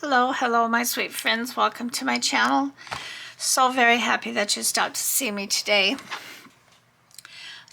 Hello, hello, my sweet friends. Welcome to my channel. So very happy that you stopped to see me today.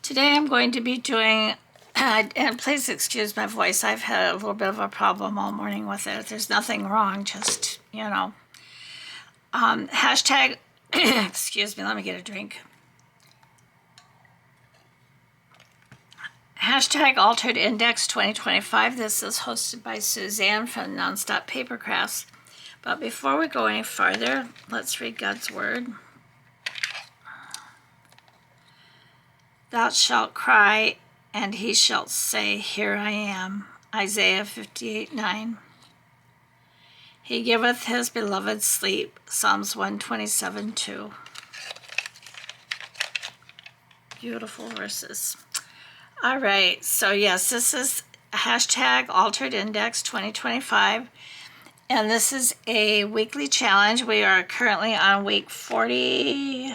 Today I'm going to be doing, and please excuse my voice, I've had a little bit of a problem all morning with it. There's nothing wrong, just, hashtag, excuse me, let me get a drink. Hashtag Altered Index 2025. This is hosted by Suzanne from Nonstop Paper Crafts. But before we go any farther, let's read God's Word. Thou shalt cry, and he shall say, Here I am. Isaiah 58:9. He giveth his beloved sleep. Psalms 127:2. Beautiful verses. All right, so yes, this is hashtag Altered Index 2025, and this is a weekly challenge. We are currently on week 42.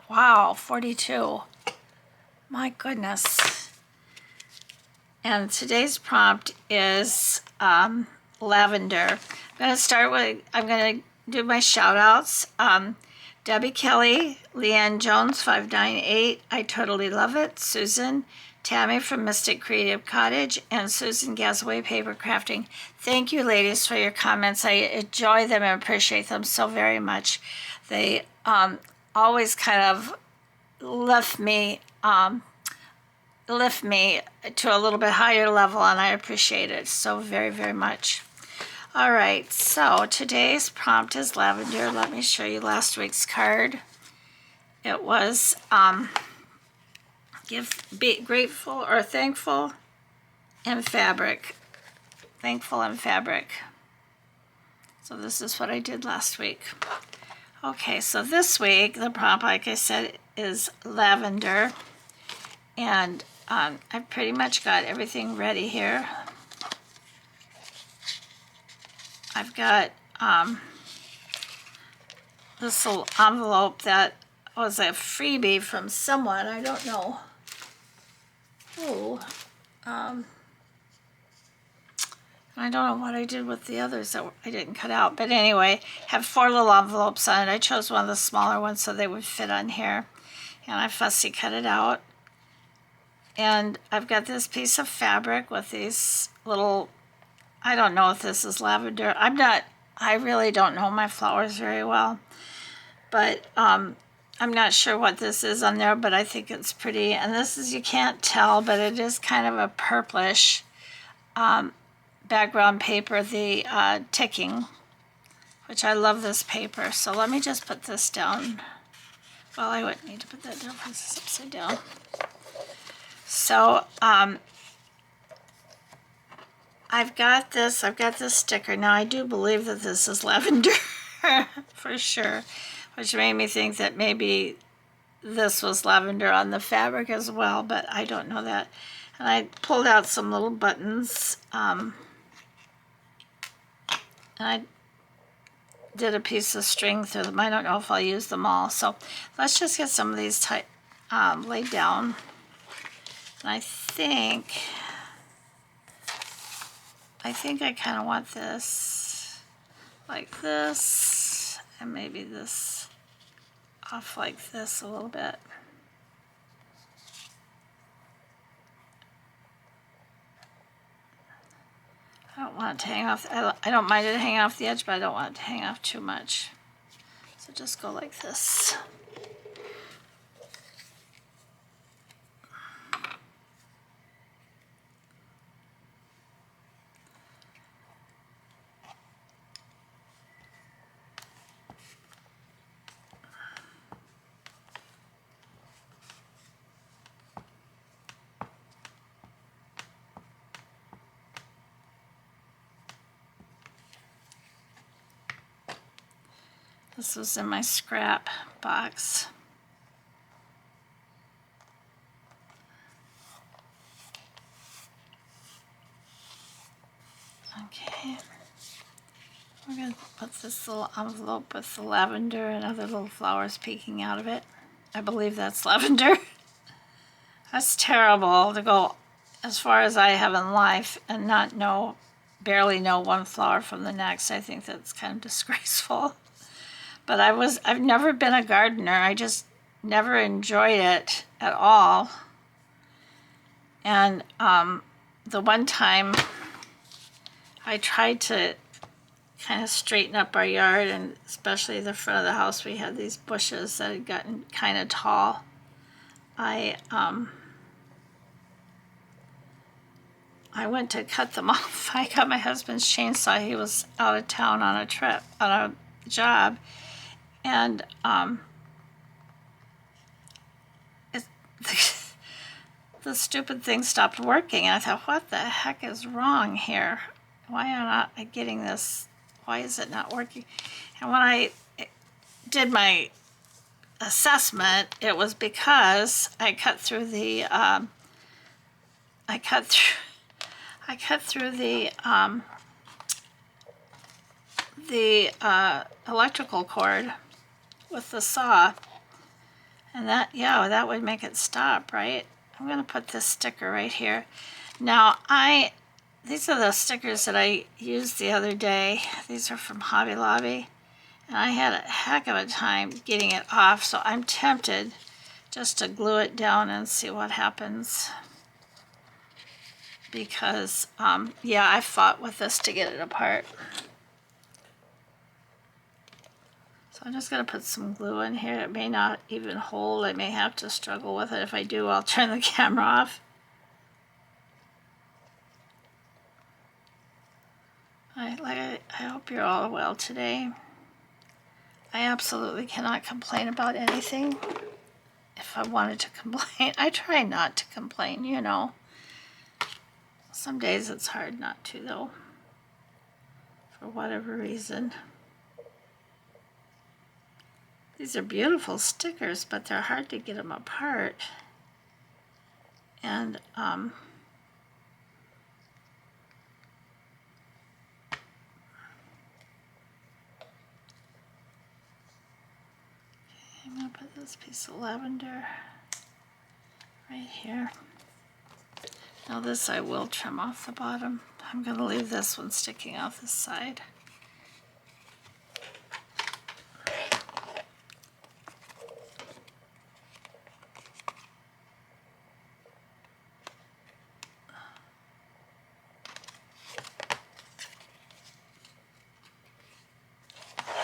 Wow, 42. My goodness. And today's prompt is lavender. I'm going to do my shout outs. Debbie Kelly, Leanne Jones 598, I Totally Love It, Susan, Tammy from Mystic Creative Cottage, and Susan Gasaway Paper Crafting. Thank you, ladies, for your comments. I enjoy them and appreciate them so very much. They always kind of lift me to a little bit higher level, and I appreciate it so very, very much. All right, so today's prompt is lavender. Let me show you last week's card. It was be grateful or thankful and fabric. Thankful and fabric. So this is what I did last week. Okay, so this week the prompt, like I said, is lavender. And I've pretty much got everything ready here. I've got this little envelope that was a freebie from someone. I don't know who. I don't know what I did with the others that I didn't cut out. But anyway, have 4 little envelopes on it. I chose one of the smaller ones so they would fit on here. And I fussy cut it out. And I've got this piece of fabric with these little, I don't know if this is lavender. I really don't know my flowers very well. But I'm not sure what this is on there, but I think it's pretty. And this is, you can't tell, but it is kind of a purplish background paper, the ticking, which I love this paper. So let me just put this down. Well, I wouldn't need to put that down because it's upside down. So I've got this sticker. Now I do believe that this is lavender for sure, which made me think that maybe this was lavender on the fabric as well, but I don't know that. And I pulled out some little buttons, and I did a piece of string through them. I don't know if I'll use them all. So let's just get some of these laid down. And I think I kind of want this like this, and maybe this off like this a little bit. I don't want it to hang off. I don't mind it hanging off the edge, but I don't want it to hang off too much. So just go like this. This was in my scrap box. Okay. We're going to put this little envelope with the lavender and other little flowers peeking out of it. I believe that's lavender. That's terrible to go as far as I have in life and not know barely know one flower from the next. I think that's kind of disgraceful. But I've never been a gardener. I just never enjoyed it at all. And the one time I tried to kind of straighten up our yard, and especially the front of the house, we had these bushes that had gotten kind of tall. I went to cut them off. I got my husband's chainsaw. He was out of town on a trip, on a job, and the stupid thing stopped working. And I thought, what the heck is wrong here? Why am I not getting this? Why is it not working? And when I did my assessment, it was because I cut through the electrical cord with the saw, and that would make it stop, right? I'm going to put this sticker right here. Now, these are the stickers that I used the other day. These are from Hobby Lobby, and I had a heck of a time getting it off, so I'm tempted just to glue it down and see what happens. Because, I fought with this to get it apart. So I'm just going to put some glue in here. It may not even hold. I may have to struggle with it. If I do, I'll turn the camera off. I hope you're all well today. I absolutely cannot complain about anything. If I wanted to complain, I try not to complain, you know. Some days it's hard not to, though, for whatever reason. These are beautiful stickers, but they're hard to get them apart. And I'm going to put this piece of lavender right here. Now this I will trim off the bottom. I'm going to leave this one sticking off the side.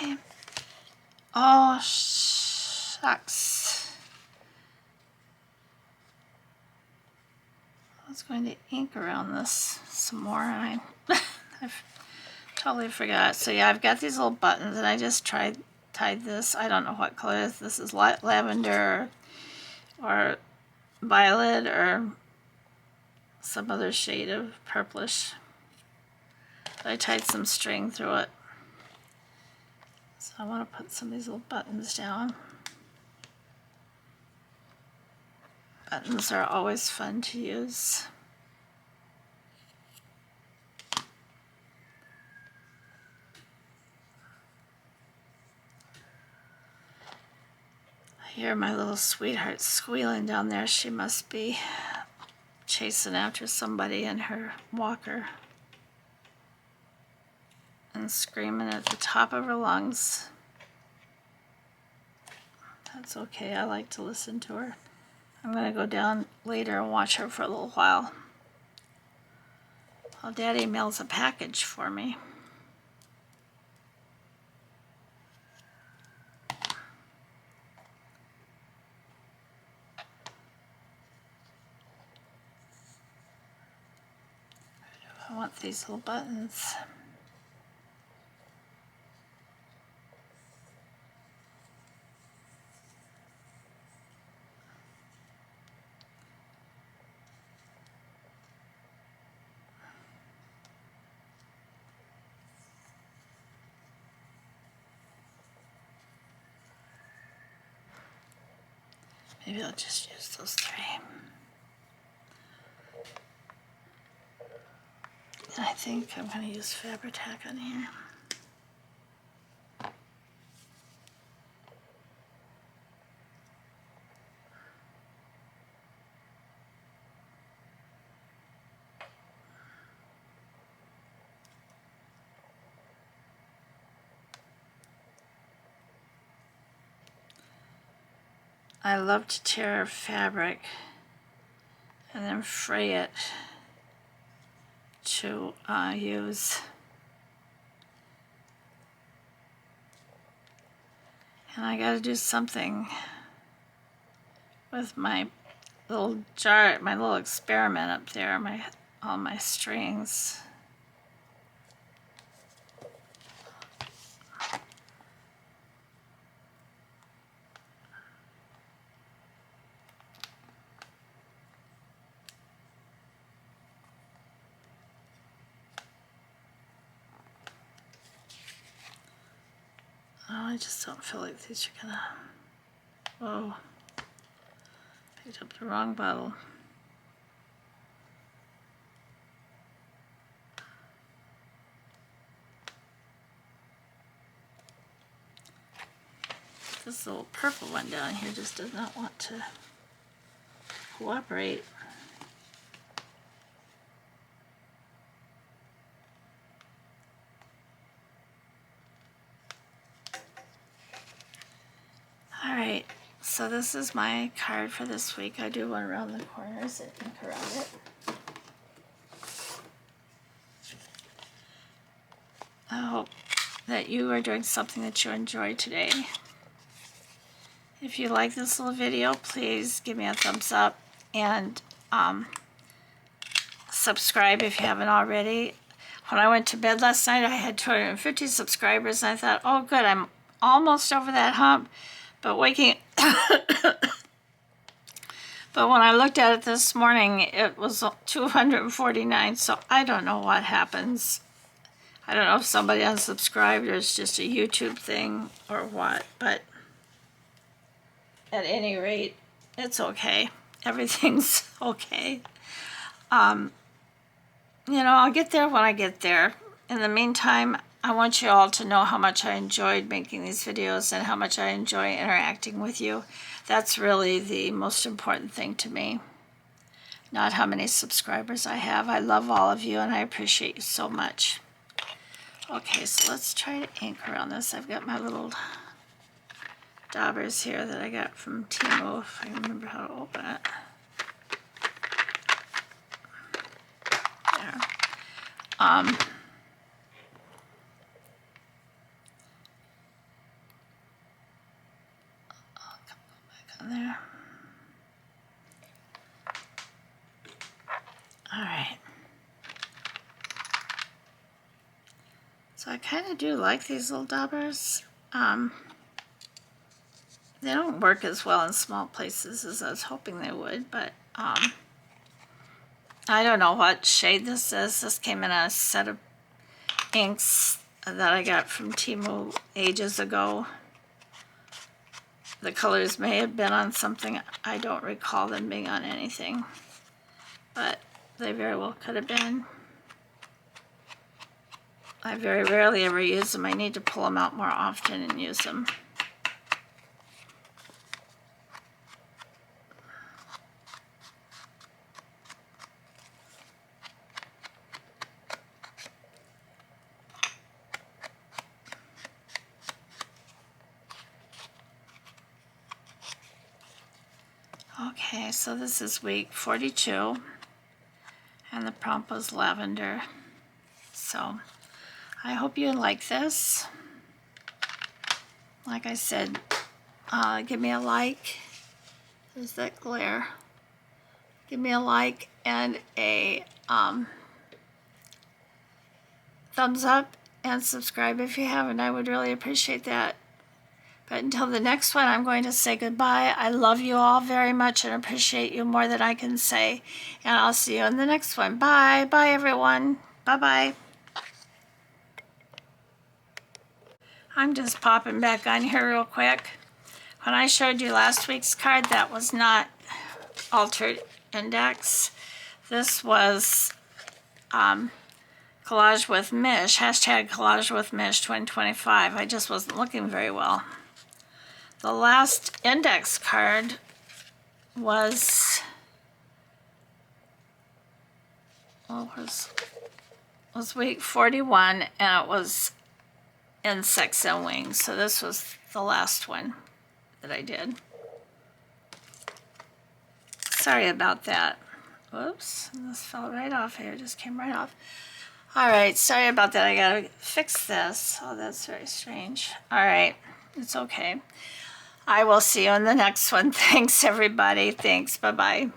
Okay. Oh, shucks. I was going to ink around this some more, and I've totally forgot. So yeah, I've got these little buttons, and I just tied this. I don't know what color this is, lavender or violet or some other shade of purplish. But I tied some string through it. So I want to put some of these little buttons down. Buttons are always fun to use. I hear my little sweetheart squealing down there. She must be chasing after somebody in her walker and screaming at the top of her lungs. That's okay. I like to listen to her. I'm going to go down later and watch her for a little while. Well, Daddy mails a package for me. I want these little buttons. Maybe I'll just use those three. And I think I'm going to use Fabri-Tac on here. I love to tear fabric and then fray it to use. And I got to do something with my little jar, my little experiment up there, all my strings. Oh, I just don't feel like these are gonna, whoa, picked up the wrong bottle. This little purple one down here just does not want to cooperate. All right, so this is my card for this week. I do one around the corners and ink around it. I hope that you are doing something that you enjoy today. If you like this little video, please give me a thumbs up and subscribe if you haven't already. When I went to bed last night, I had 250 subscribers, and I thought, oh good, I'm almost over that hump. But but when I looked at it this morning, it was 249, so I don't know what happens. I don't know if somebody unsubscribed or it's just a YouTube thing or what, but at any rate, it's okay. Everything's okay. You know, I'll get there when I get there. In the meantime, I want you all to know how much I enjoyed making these videos and how much I enjoy interacting with you. That's really the most important thing to me. Not how many subscribers I have. I love all of you and I appreciate you so much. Okay, so let's try to ink around this. I've got my little daubers here that I got from Temu, if I remember how to open it. There. I'll come back on there. All right. So I kind of do like these little daubers. They don't work as well in small places as I was hoping they would, but I don't know what shade this is. This came in a set of inks that I got from Temu ages ago. The colors may have been on something. I don't recall them being on anything, but they very well could have been. I very rarely ever use them. I need to pull them out more often and use them. Okay, so this is week 42, and the prompt was lavender. So I hope you like this. Like I said, give me a like. There's that glare. Give me a like and a thumbs up and subscribe if you haven't. I would really appreciate that. But until the next one, I'm going to say goodbye. I love you all very much and appreciate you more than I can say. And I'll see you in the next one. Bye. Bye, everyone. Bye-bye. I'm just popping back on here real quick. When I showed you last week's card, that was not altered index. This was Collage with Mish, hashtag Collage with Mish 2025. I just wasn't looking very well. The last index card was, well, was week 41, and it was Insects and Wings. So this was the last one that I did. Sorry about that. Whoops, this fell right off here, just came right off. All right, sorry about that. I gotta fix this. Oh, that's very strange. All right, it's okay. I will see you in the next one. Thanks, everybody. Thanks. Bye-bye.